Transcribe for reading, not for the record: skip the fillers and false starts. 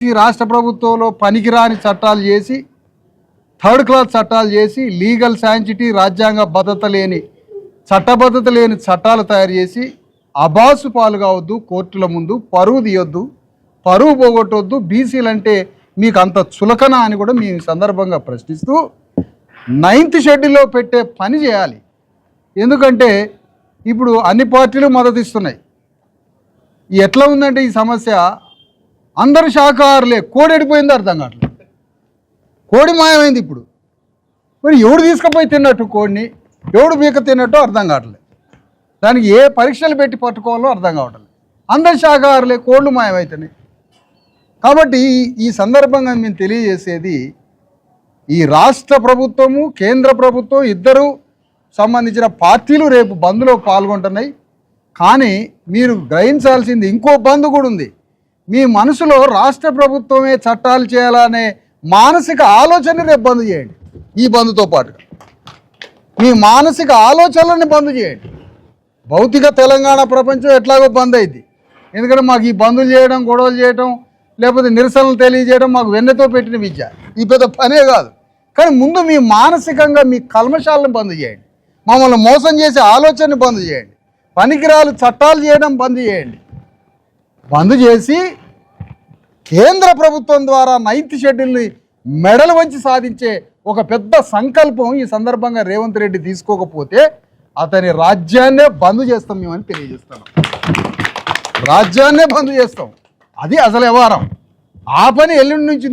ఈ రాష్ట్ర ప్రభుత్వంలో పనికిరాని చట్టాలు చేసి థర్డ్ క్లాస్ చట్టాలు చేసి లీగల్ శాంచిటీ రాజ్యాంగ భద్రత లేని చట్టబద్ధత లేని చట్టాలు తయారు చేసి అబాసు పాలు కావద్దు, కోర్టుల ముందు పరువు తీయొద్దు, పరువు పోగొట్టొద్దు, బీసీలంటే మీకు అంత చులకన అని కూడా మీ సందర్భంగా ప్రశ్నిస్తూ 9th షెడ్యూల్లో పెట్టే పని చేయాలి. ఎందుకంటే ఇప్పుడు అన్ని పార్టీలు మద్దతు ఇస్తున్నాయి. ఎట్లా ఉందంటే ఈ సమస్య అందరు శాఖాహారులే, కోడి ఎడిపోయిందో అర్థం కావట్లేదు. కోడి మాయమైంది. ఇప్పుడు మరి ఎవడు తీసుకుపోయి తిన్నట్టు కోడిని, ఎవడు బీక తిన్నట్టు అర్థం కావట్లేదు. దానికి ఏ పరీక్షలు పెట్టి పట్టుకోవాలో అర్థం కావట్లేదు. అందరు శాఖాహారులే, కోళ్ళు మాయమవుతున్నాయి. కాబట్టి ఈ సందర్భంగా మేము తెలియజేసేది, ఈ రాష్ట్ర ప్రభుత్వము కేంద్ర ప్రభుత్వం ఇద్దరు సంబంధించిన పార్టీలు రేపు బంద్లో పాల్గొంటున్నాయి. కానీ మీరు గ్రహించాల్సింది ఇంకో బంద్ కూడా ఉంది. మీ మనసులో రాష్ట్ర ప్రభుత్వమే చట్టాలు చేయాలనే మానసిక ఆలోచన రేపు బంద్ చేయండి. ఈ బంద్తో పాటు మీ మానసిక ఆలోచనలను బంద్ చేయండి. భౌతిక తెలంగాణ ప్రపంచం ఎట్లాగో బంద్ అయింది. ఎందుకంటే మాకు ఈ బందులు చేయడం, గొడవలు చేయడం, లేకపోతే నిరసనలు తెలియజేయడం మాకు వెన్నెతో పెట్టిన విద్య. ఈ పెద్ద పనే కాదు. కానీ ముందు మీ మానసికంగా మీ కల్మషాలను బంద్ చేయండి. మమ్మల్ని మోసం చేసే ఆలోచనని బంద్ చేయండి. పనికిరాలు చట్టాలు చేయడం బంద్ చేయండి. బంద్ చేసి కేంద్ర ప్రభుత్వం ద్వారా 9th షెడ్యూల్ని మెడలు వంచి సాధించే ఒక పెద్ద సంకల్పం ఈ సందర్భంగా రేవంత్ రెడ్డి తీసుకోకపోతే అతని రాజ్యాన్నే బంద్ చేస్తాం మేమని తెలియజేస్తాం. రాజ్యాన్నే బంద్ చేస్తాం. అది అసలు వ్యవహారం. ఆ పని ఎల్లుండి నుంచి